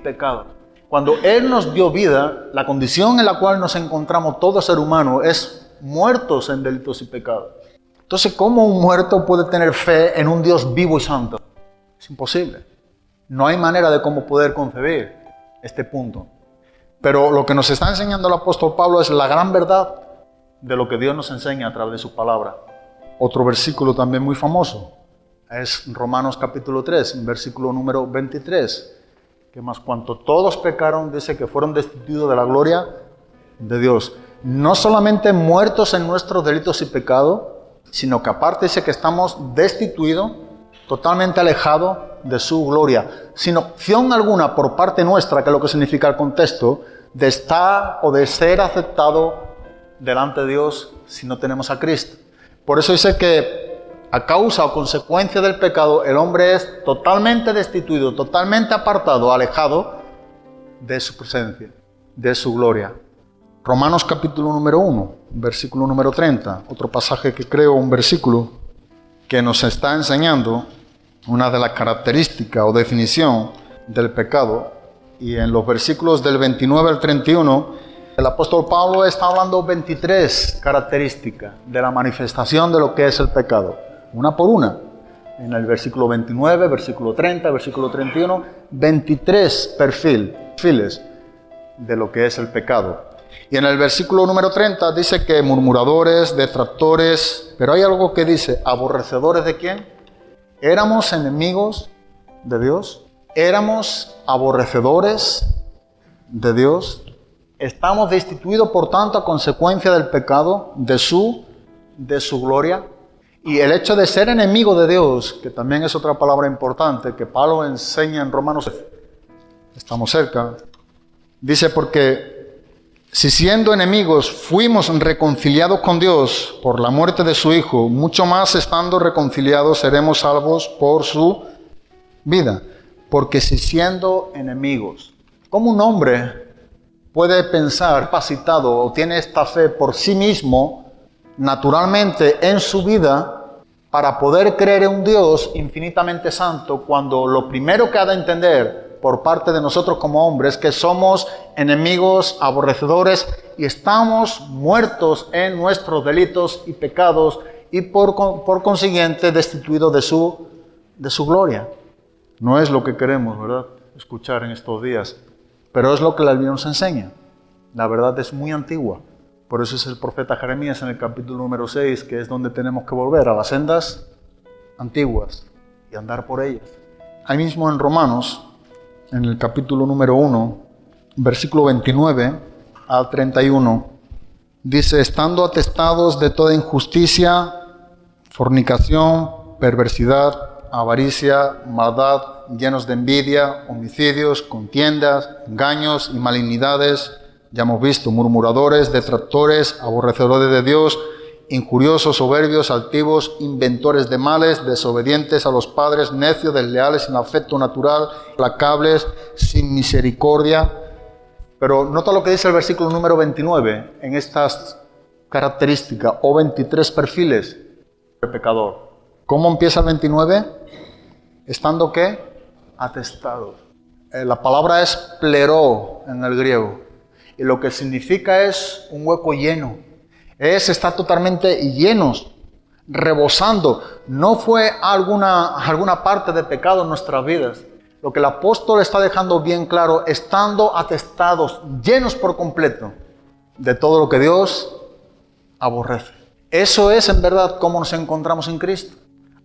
pecados. Cuando Él nos dio vida, la condición en la cual nos encontramos todo ser humano es muertos en delitos y pecados. Entonces, ¿cómo un muerto puede tener fe en un Dios vivo y santo? Es imposible. No hay manera de cómo poder concebir este punto. Pero lo que nos está enseñando el apóstol Pablo es la gran verdad de lo que Dios nos enseña a través de su palabra. Otro versículo también muy famoso es Romanos capítulo 3, versículo número 23. Que más cuanto todos pecaron, dice que fueron destituidos de la gloria de Dios. No solamente muertos en nuestros delitos y pecados, sino que aparte dice que estamos destituidos, totalmente alejados de su gloria, sin opción alguna por parte nuestra, que es lo que significa el contexto, de estar o de ser aceptado delante de Dios si no tenemos a Cristo. Por eso dice que a causa o consecuencia del pecado, el hombre es totalmente destituido, totalmente apartado, alejado de su presencia, de su gloria. Romanos capítulo número 1, versículo número 30, otro pasaje que creo, un versículo que nos está enseñando una de las características o definición del pecado. Y en los versículos del 29 al 31, el apóstol Pablo está hablando 23 características de la manifestación de lo que es el pecado, una por una. En el versículo 29, versículo 30, versículo 31, 23 perfiles de lo que es el pecado. Y en el versículo número 30 dice que murmuradores, detractores, pero hay algo que dice, ¿aborrecedores de quién? ¿Éramos enemigos de Dios? ¿Éramos aborrecedores de Dios? ¿Estamos destituidos, por tanto, a consecuencia del pecado, de su gloria? Y el hecho de ser enemigo de Dios, que también es otra palabra importante que Pablo enseña en Romanos, estamos cerca, dice porque si siendo enemigos fuimos reconciliados con Dios por la muerte de su Hijo, mucho más estando reconciliados seremos salvos por su vida. Porque si siendo enemigos, ¿cómo un hombre puede pensar capacitado o tiene esta fe por sí mismo, naturalmente en su vida, para poder creer en un Dios infinitamente santo, cuando lo primero que ha de entender por parte de nosotros como hombres, que somos enemigos, aborrecedores y estamos muertos en nuestros delitos y pecados y por consiguiente destituidos de su gloria? No es lo que queremos, ¿verdad?, escuchar en estos días, pero es lo que la Biblia nos enseña. La verdad es muy antigua. Por eso es el profeta Jeremías en el capítulo número 6, que es donde tenemos que volver a las sendas antiguas y andar por ellas. Ahí mismo en Romanos, en el capítulo número 1, versículo 29 al 31, dice, estando atestados de toda injusticia, fornicación, perversidad, avaricia, maldad, llenos de envidia, homicidios, contiendas, engaños y malignidades, ya hemos visto, murmuradores, detractores, aborrecedores de Dios, injuriosos, soberbios, altivos, inventores de males, desobedientes a los padres, necios, desleales, sin afecto natural, implacables, sin misericordia. Pero nota lo que dice el versículo número 29 en estas características o 23 perfiles del pecador. ¿Cómo empieza el 29? Estando ¿qué? Atestados. La palabra es pleró en el griego. Y lo que significa es un hueco lleno. Está totalmente llenos, rebosando. No fue alguna parte de pecado en nuestras vidas. Lo que el apóstol está dejando bien claro, estando atestados, llenos por completo de todo lo que Dios aborrece. Eso es en verdad cómo nos encontramos en Cristo.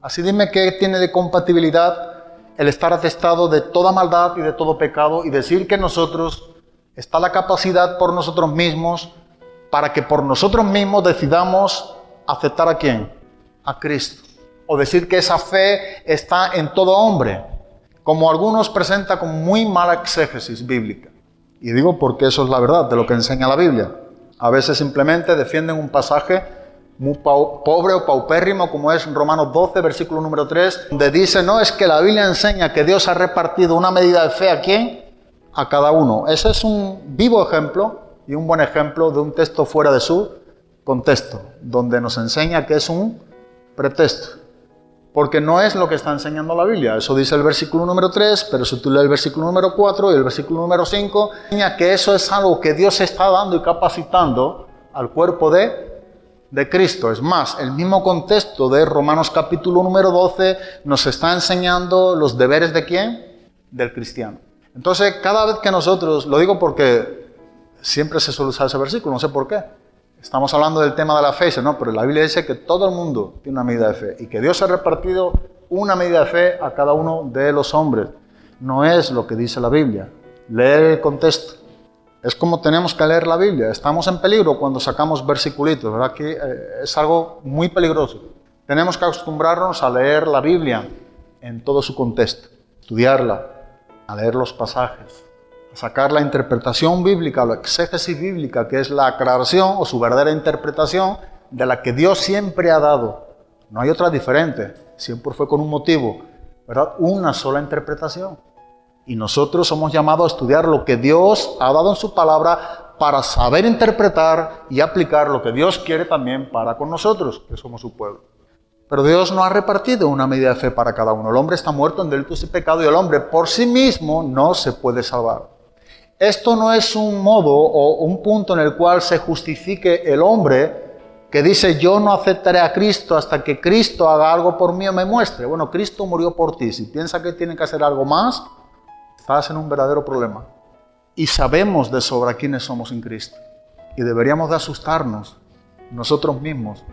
Así dime qué tiene de compatibilidad el estar atestado de toda maldad y de todo pecado y decir que nosotros está la capacidad por nosotros mismos para que por nosotros mismos decidamos aceptar ¿a quién? A Cristo. O decir que esa fe está en todo hombre, como algunos presentan con muy mala exégesis bíblica. Y digo porque eso es la verdad de lo que enseña la Biblia. A veces simplemente defienden un pasaje muy pobre o paupérrimo, como es Romanos 12, versículo número 3, donde dice, no, es que la Biblia enseña que Dios ha repartido una medida de fe ¿a quién? A cada uno. Ese es un vivo ejemplo y un buen ejemplo de un texto fuera de su contexto, donde nos enseña que es un pretexto, porque no es lo que está enseñando la Biblia. Eso dice el versículo número 3, pero si tú lees el versículo número 4 y el versículo número 5, enseña que eso es algo que Dios está dando y capacitando al cuerpo de Cristo. Es más, el mismo contexto de Romanos capítulo número 12 nos está enseñando los deberes ¿de quién? Del cristiano. Entonces, cada vez que nosotros, lo digo porque siempre se suele usar ese versículo, no sé por qué. Estamos hablando del tema de la fe, ¿no? Pero la Biblia dice que todo el mundo tiene una medida de fe y que Dios ha repartido una medida de fe a cada uno de los hombres. No es lo que dice la Biblia. Leer el contexto. Es como tenemos que leer la Biblia. Estamos en peligro cuando sacamos versiculitos, ¿verdad? Que es algo muy peligroso. Tenemos que acostumbrarnos a leer la Biblia en todo su contexto, estudiarla, a leer los pasajes, a sacar la interpretación bíblica, la exégesis bíblica, que es la aclaración o su verdadera interpretación de la que Dios siempre ha dado No hay otra diferente. Siempre fue con un motivo, ¿verdad? Una sola interpretación. Y nosotros somos llamados a estudiar lo que Dios ha dado en su palabra para saber interpretar y aplicar lo que Dios quiere también para con nosotros, que somos su pueblo. Pero Dios no ha repartido una medida de fe para cada uno. El hombre está muerto en delitos y pecado y el hombre por sí mismo no se puede salvar. Esto no es un modo o un punto en el cual se justifique el hombre que dice yo no aceptaré a Cristo hasta que Cristo haga algo por mí o me muestre. Bueno, Cristo murió por ti. Si piensas que tiene que hacer algo más, estás en un verdadero problema. Y sabemos de sobra quiénes somos en Cristo. Y deberíamos de asustarnos nosotros mismos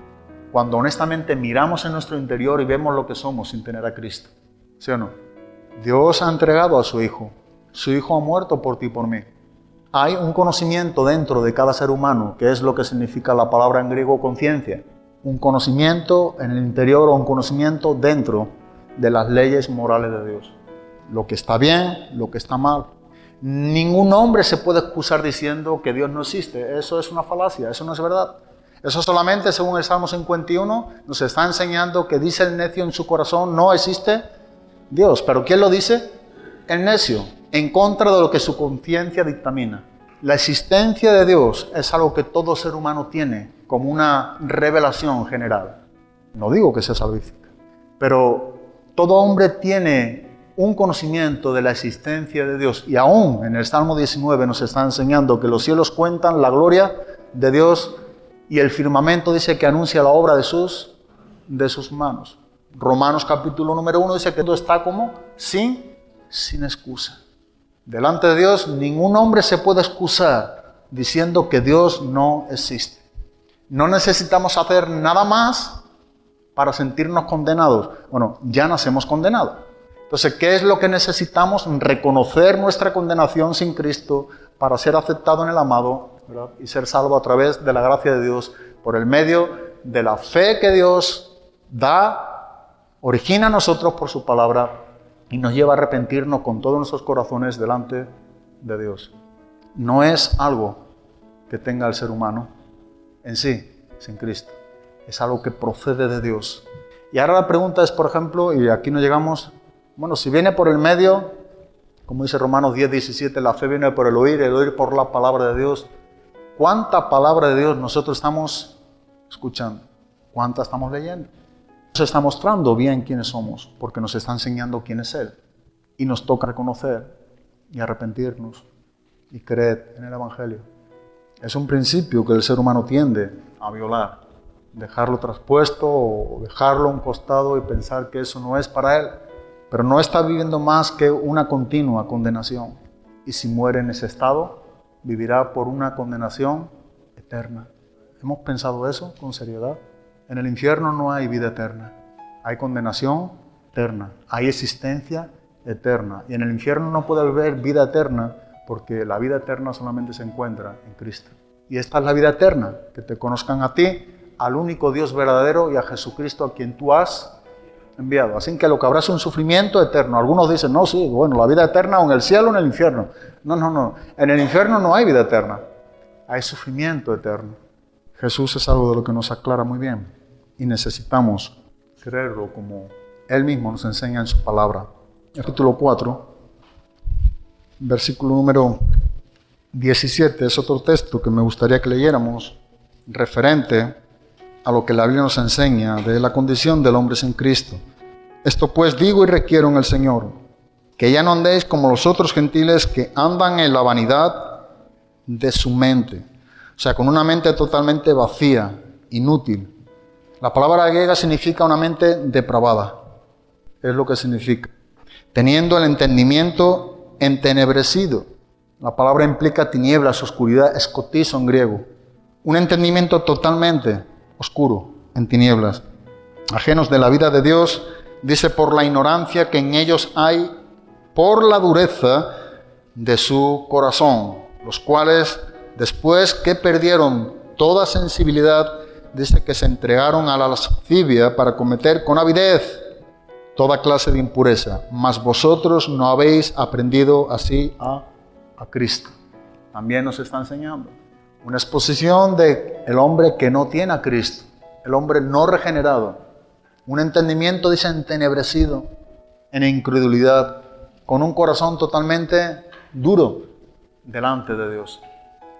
cuando honestamente miramos en nuestro interior y vemos lo que somos sin tener a Cristo. ¿Sí o no? Dios ha entregado a su Hijo. Su Hijo ha muerto por ti y por mí. Hay un conocimiento dentro de cada ser humano, que es lo que significa la palabra en griego conciencia. Un conocimiento en el interior o un conocimiento dentro de las leyes morales de Dios. Lo que está bien, lo que está mal. Ningún hombre se puede excusar diciendo que Dios no existe. Eso es una falacia, eso no es verdad. Eso solamente, según el Salmo 51, nos está enseñando que dice el necio en su corazón, no existe Dios. ¿Pero quién lo dice? El necio, en contra de lo que su conciencia dictamina. La existencia de Dios es algo que todo ser humano tiene como una revelación general. No digo que sea salvífica, pero todo hombre tiene un conocimiento de la existencia de Dios. Y aún en el Salmo 19 nos está enseñando que los cielos cuentan la gloria de Dios y el firmamento dice que anuncia la obra de sus manos. Romanos capítulo número 1 dice que todo está como sin excusa. Delante de Dios ningún hombre se puede excusar diciendo que Dios no existe. No necesitamos hacer nada más para sentirnos condenados. Bueno, ya nacemos condenados. Entonces, ¿qué es lo que necesitamos? Reconocer nuestra condenación sin Cristo para ser aceptado en el amado, ¿verdad? Y ser salvo a través de la gracia de Dios por el medio de la fe que Dios da, origina a nosotros por su palabra y nos lleva a arrepentirnos con todos nuestros corazones delante de Dios. No es algo que tenga el ser humano en sí, sin Cristo. Es algo que procede de Dios. Y ahora la pregunta es, por ejemplo, y aquí nos llegamos, bueno, si viene por el medio, como dice Romanos 10:17, la fe viene por el oír por la palabra de Dios. ¿Cuánta palabra de Dios nosotros estamos escuchando? ¿Cuánta estamos leyendo? Nos está mostrando bien quiénes somos, porque nos está enseñando quién es Él. Y nos toca reconocer y arrepentirnos y creer en el Evangelio. Es un principio que el ser humano tiende a violar, dejarlo traspuesto o dejarlo a un costado y pensar que eso no es para él. Pero no está viviendo más que una continua condenación. Y si muere en ese estado, vivirá por una condenación eterna. ¿Hemos pensado eso con seriedad? En el infierno no hay vida eterna. Hay condenación eterna. Hay existencia eterna. Y en el infierno no puede haber vida eterna porque la vida eterna solamente se encuentra en Cristo. Y esta es la vida eterna, que te conozcan a ti, al único Dios verdadero y a Jesucristo a quien tú has enviado. Así que lo que habrá es un sufrimiento eterno. Algunos dicen, no, sí, bueno, la vida eterna o en el cielo o en el infierno. No. En el infierno no hay vida eterna. Hay sufrimiento eterno. Jesús es algo de lo que nos aclara muy bien. Y necesitamos creerlo como Él mismo nos enseña en su palabra. Capítulo 4, versículo número 17. Es otro texto que me gustaría que leyéramos referente a lo que la Biblia nos enseña de la condición del hombre sin Cristo. Esto pues digo y requiero en el Señor, que ya no andéis como los otros gentiles que andan en la vanidad de su mente. O sea, con una mente totalmente vacía, inútil. La palabra griega significa una mente depravada. Es lo que significa. Teniendo el entendimiento entenebrecido. La palabra implica tinieblas, oscuridad, escotizo en griego. Un entendimiento totalmente oscuro, en tinieblas. Ajenos de la vida de Dios, dice por la ignorancia que en ellos hay, por la dureza de su corazón, los cuales después que perdieron toda sensibilidad, dice que se entregaron a la lascivia para cometer con avidez toda clase de impureza. Mas vosotros no habéis aprendido así a Cristo. También nos está enseñando una exposición de el hombre que no tiene a Cristo, el hombre no regenerado, un entendimiento, dice, entenebrecido, en incredulidad, con un corazón totalmente duro delante de Dios.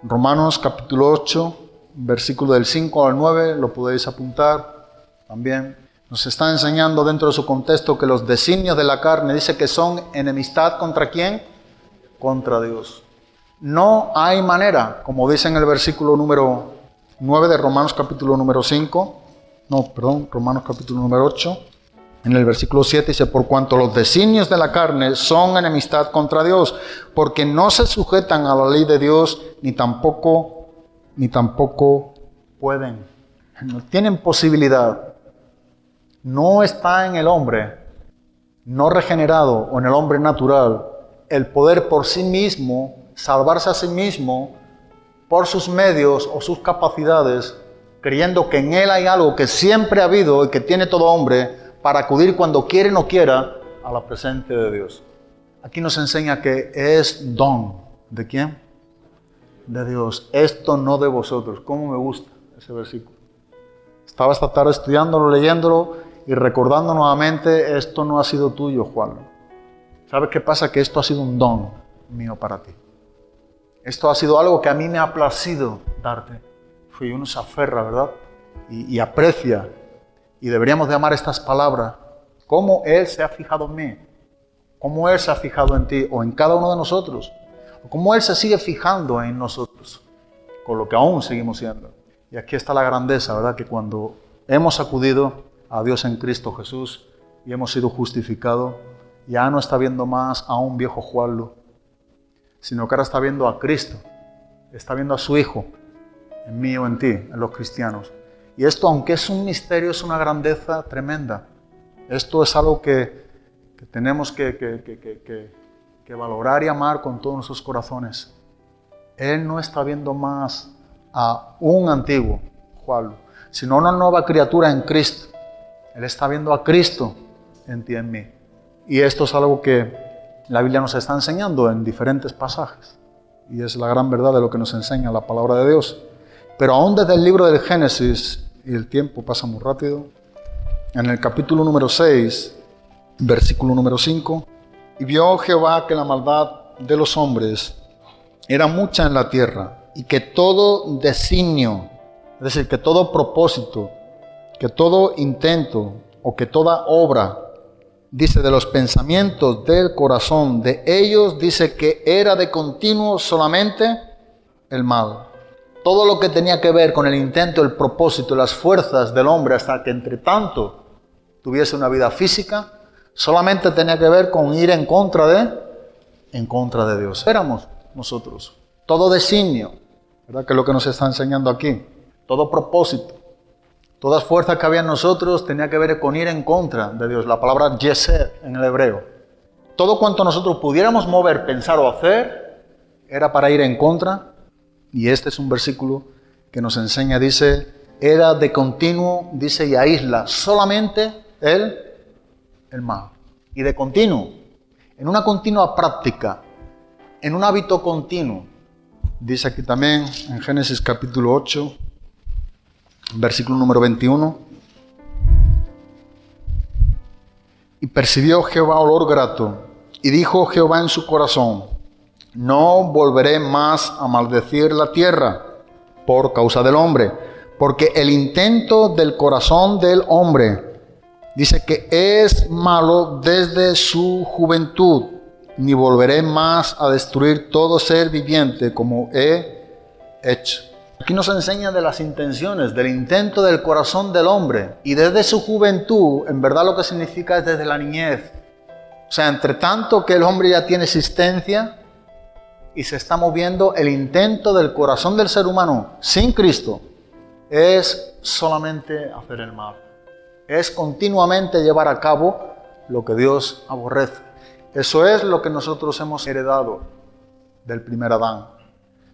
Romanos capítulo 8, versículo del 5 al 9, lo podéis apuntar también. Nos está enseñando dentro de su contexto que los designios de la carne, dice que son enemistad ¿contra quién? Contra Dios. No hay manera, como dice en el versículo número 9 de Romanos capítulo número 5, Romanos capítulo número 8, en el versículo 7 dice, por cuanto los designios de la carne son enemistad contra Dios, porque no se sujetan a la ley de Dios, ni tampoco pueden. No tienen posibilidad. No está en el hombre no regenerado o en el hombre natural el poder por sí mismo, salvarse a sí mismo por sus medios o sus capacidades, creyendo que en él hay algo que siempre ha habido y que tiene todo hombre para acudir cuando quiere o no quiera a la presencia de Dios. Aquí nos enseña que es don. ¿De quién? De Dios. Esto no de vosotros. ¿Cómo me gusta ese versículo? Estaba esta tarde estudiándolo, leyéndolo y recordando nuevamente, esto no ha sido tuyo, Juan. ¿Sabes qué pasa? Que esto ha sido un don mío para ti. Esto ha sido algo que a mí me ha placido darte. Y uno se aferra, ¿verdad? Y aprecia. Y deberíamos de amar estas palabras. Cómo Él se ha fijado en mí. Cómo Él se ha fijado en ti o en cada uno de nosotros. O cómo Él se sigue fijando en nosotros. Con lo que aún seguimos siendo. Y aquí está la grandeza, ¿verdad? Que cuando hemos acudido a Dios en Cristo Jesús y hemos sido justificados, ya no está viendo más a un viejo Juanlo, sino que ahora está viendo a Cristo, está viendo a su Hijo, en mí o en ti, en los cristianos. Y esto, aunque es un misterio, es una grandeza tremenda. Esto es algo que tenemos que valorar y amar con todos nuestros corazones. Él no está viendo más a un antiguo Juanlo, sino una nueva criatura en Cristo. Él está viendo a Cristo en ti y en mí. Y esto es algo que la Biblia nos está enseñando en diferentes pasajes. Y es la gran verdad de lo que nos enseña la palabra de Dios. Pero aún desde el libro del Génesis, y el tiempo pasa muy rápido, en el capítulo número 6, versículo número 5, y vio Jehová que la maldad de los hombres era mucha en la tierra, y que todo designio, es decir, que todo propósito, que todo intento o que toda obra, dice, de los pensamientos del corazón de ellos, dice que era de continuo solamente el mal. Todo lo que tenía que ver con el intento, el propósito, las fuerzas del hombre, hasta que entre tanto tuviese una vida física, solamente tenía que ver con ir en contra de Dios. Éramos nosotros. Todo designio, ¿verdad? Que es lo que nos está enseñando aquí. Todo propósito, todas fuerzas que había en nosotros tenía que ver con ir en contra de Dios. La palabra yesed en el hebreo. Todo cuanto nosotros pudiéramos mover, pensar o hacer, era para ir en contra. Y este es un versículo que nos enseña, dice, era de continuo, dice, y aísla solamente el mal. Y de continuo, en una continua práctica, en un hábito continuo. Dice aquí también en Génesis capítulo 8, versículo número 21. Y percibió Jehová olor grato, y dijo Jehová en su corazón, no volveré más a maldecir la tierra por causa del hombre, porque el intento del corazón del hombre, dice que es malo desde su juventud, ni volveré más a destruir todo ser viviente como he hecho. Aquí nos enseña de las intenciones, del intento del corazón del hombre. Y desde su juventud, en verdad lo que significa es desde la niñez. O sea, entre tanto que el hombre ya tiene existencia y se está moviendo, el intento del corazón del ser humano sin Cristo es solamente hacer el mal. Es continuamente llevar a cabo lo que Dios aborrece. Eso es lo que nosotros hemos heredado del primer Adán.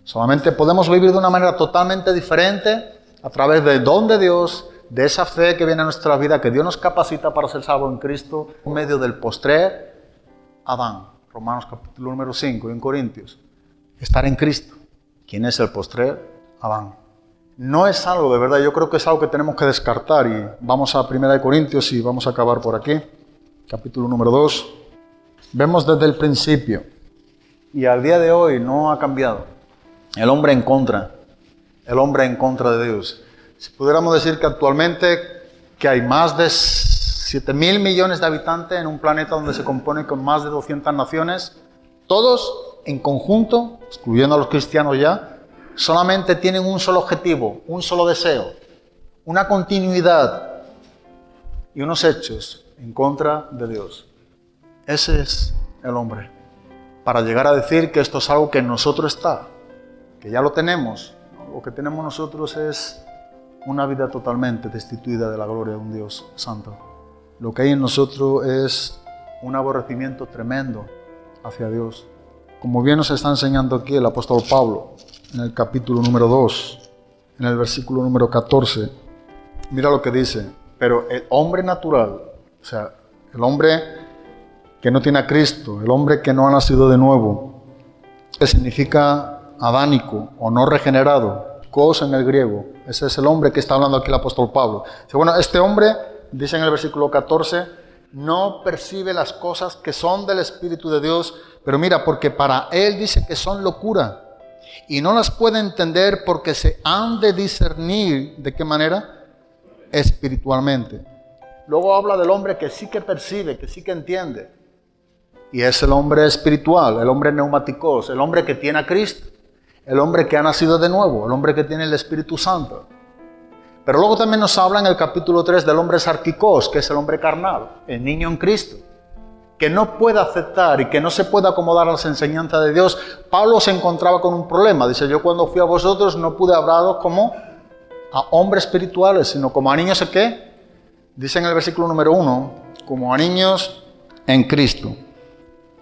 Solamente podemos vivir de una manera totalmente diferente a través del don de Dios, de esa fe que viene a nuestra vida, que Dios nos capacita para ser salvos en Cristo, en medio del postrer Adán. Romanos capítulo número 5 y en Corintios. Estar en Cristo. ¿Quién es el postrer? Adán. no es algo, de verdad, yo creo que es algo que tenemos que descartar. Y vamos a 1 Corintios y vamos a acabar por aquí, capítulo número 2. Vemos desde el principio, y al día de hoy no ha cambiado, el hombre en contra de Dios. Si pudiéramos decir que actualmente que hay más de 7.000 millones de habitantes en un planeta donde se compone con más de 200 naciones, todos en conjunto, excluyendo a los cristianos ya, solamente tienen un solo objetivo, un solo deseo, una continuidad y unos hechos en contra de Dios. Ese es el hombre. Para llegar a decir que esto es algo que en nosotros está, que ya lo tenemos. Lo que tenemos nosotros es una vida totalmente destituida de la gloria de un Dios santo. Lo que hay en nosotros es un aborrecimiento tremendo hacia Dios. Como bien nos está enseñando aquí el apóstol Pablo, en el capítulo número 2, en el versículo número 14, mira lo que dice: pero el hombre natural, o sea, el hombre que no tiene a Cristo, el hombre que no ha nacido de nuevo, que significa adánico o no regenerado, cosa en el griego, ese es el hombre que está hablando aquí el apóstol Pablo. Dice, bueno, este hombre, dice en el versículo 14, no percibe las cosas que son del Espíritu de Dios, pero mira, porque para él dice que son locura, y no las puede entender porque se han de discernir, ¿de qué manera? Espiritualmente. Luego habla del hombre que sí que percibe, que sí que entiende, y es el hombre espiritual, el hombre neumáticos, el hombre que tiene a Cristo, el hombre que ha nacido de nuevo, el hombre que tiene el Espíritu Santo. Pero luego también nos habla en el capítulo 3 del hombre sarquicos, que es el hombre carnal, el niño en Cristo, que no puede aceptar y que no se puede acomodar a las enseñanzas de Dios. Pablo se encontraba con un problema. Dice, yo cuando fui a vosotros no pude hablaros como a hombres espirituales, sino como a niños, ¿qué? Dice en el versículo número 1, como a niños en Cristo.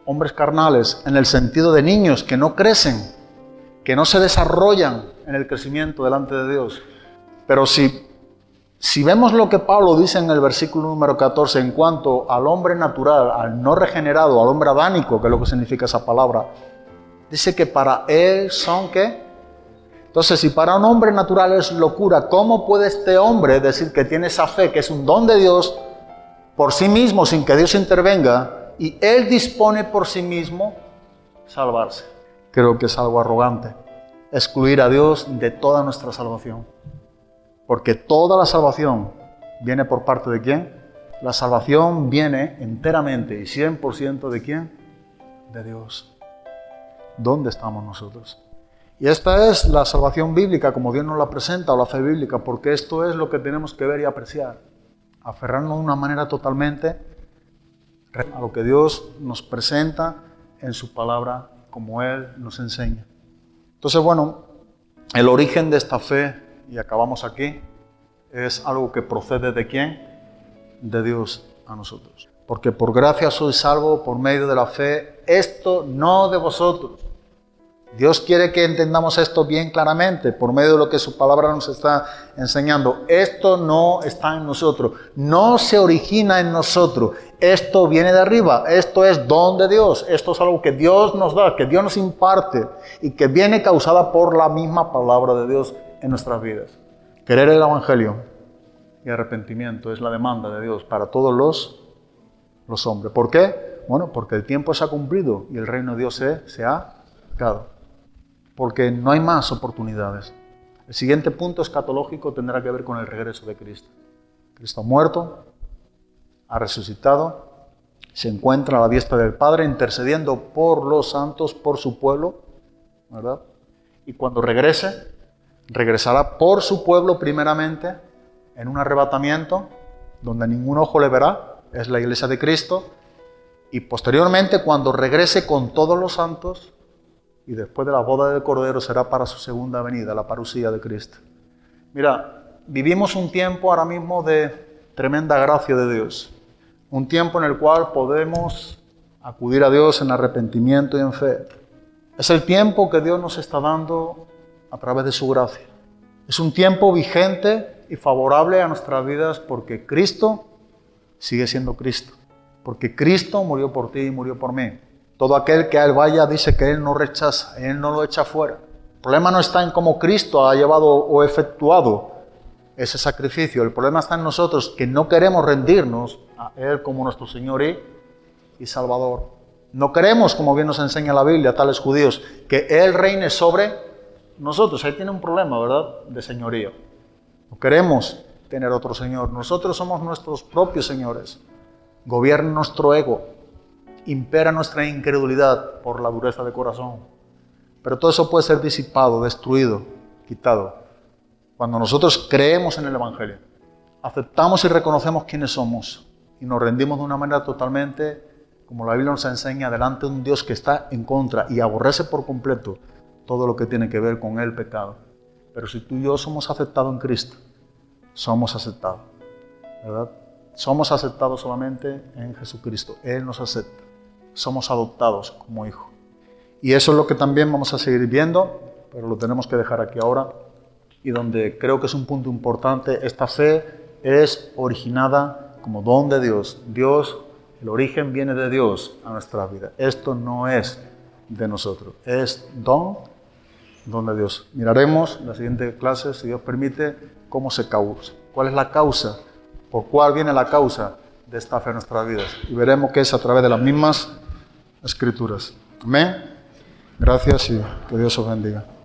Hombres carnales, en el sentido de niños que no crecen, que no se desarrollan en el crecimiento delante de Dios. Pero si vemos lo que Pablo dice en el versículo número 14 en cuanto al hombre natural, al no regenerado, al hombre adánico, que es lo que significa esa palabra, dice que para él son ¿qué? Entonces, si para un hombre natural es locura, ¿cómo puede este hombre decir que tiene esa fe, que es un don de Dios, por sí mismo, sin que Dios intervenga, y él dispone por sí mismo salvarse? Creo que es algo arrogante, excluir a Dios de toda nuestra salvación. Porque toda la salvación viene por parte de ¿quién? La salvación viene enteramente y 100% de ¿quién? De Dios. ¿Dónde estamos nosotros? Y esta es la salvación bíblica, como Dios nos la presenta, o la fe bíblica, porque esto es lo que tenemos que ver y apreciar. Aferrarnos de una manera totalmente a lo que Dios nos presenta en su palabra, como Él nos enseña. Entonces, bueno, el origen de esta fe, y acabamos aquí, es algo que procede ¿de quién? De Dios a nosotros. Porque por gracia sois salvos por medio de la fe, esto no de vosotros. Dios quiere que entendamos esto bien claramente, por medio de lo que su palabra nos está enseñando. Esto no está en nosotros, no se origina en nosotros. Esto viene de arriba, esto es don de Dios, esto es algo que Dios nos da, que Dios nos imparte y que viene causada por la misma palabra de Dios en nuestras vidas. Querer el Evangelio y arrepentimiento es la demanda de Dios para todos los hombres. ¿Por qué? Bueno, porque el tiempo se ha cumplido y el reino de Dios se ha dado. Porque no hay más oportunidades. El siguiente punto escatológico tendrá que ver con el regreso de Cristo. Cristo ha muerto, ha resucitado, se encuentra a la diestra del Padre intercediendo por los santos, por su pueblo, ¿verdad? Y cuando regrese, regresará por su pueblo primeramente en un arrebatamiento donde ningún ojo le verá, es la iglesia de Cristo, y posteriormente cuando regrese con todos los santos, y después de la boda del Cordero será para su segunda venida, la parusía de Cristo. Mira, vivimos un tiempo ahora mismo de tremenda gracia de Dios. Un tiempo en el cual podemos acudir a Dios en arrepentimiento y en fe. Es el tiempo que Dios nos está dando a través de su gracia. Es un tiempo vigente y favorable a nuestras vidas porque Cristo sigue siendo Cristo. Porque Cristo murió por ti y murió por mí. Todo aquel que a Él vaya dice que Él no rechaza, Él no lo echa fuera. El problema no está en cómo Cristo ha llevado o efectuado ese sacrificio. El problema está en nosotros, que no queremos rendirnos a Él como nuestro Señor y Salvador. No queremos, como bien nos enseña la Biblia, tales judíos, que Él reine sobre nosotros. Ahí tiene un problema, ¿verdad?, de señorío. No queremos tener otro Señor. Nosotros somos nuestros propios señores. Gobierna nuestro ego. Impera nuestra incredulidad por la dureza de corazón. Pero todo eso puede ser disipado, destruido, quitado, cuando nosotros creemos en el Evangelio, aceptamos y reconocemos quiénes somos y nos rendimos de una manera totalmente, como la Biblia nos enseña, delante de un Dios que está en contra y aborrece por completo todo lo que tiene que ver con el pecado. Pero si tú y yo somos aceptados en Cristo, somos aceptados, ¿verdad? Somos aceptados solamente en Jesucristo. Él nos acepta. Somos adoptados como hijos. Y eso es lo que también vamos a seguir viendo, pero lo tenemos que dejar aquí ahora. Y donde creo que es un punto importante, esta fe es originada como don de Dios. Dios, el origen viene de Dios a nuestra vida. Esto no es de nosotros, es don de Dios. Miraremos en la siguiente clase, si Dios permite, cómo se causa. ¿Cuál es la causa? ¿Por cuál viene la causa de esta fe en nuestras vidas? Y veremos que es a través de las mismas Escrituras. Amén. Gracias y que Dios os bendiga.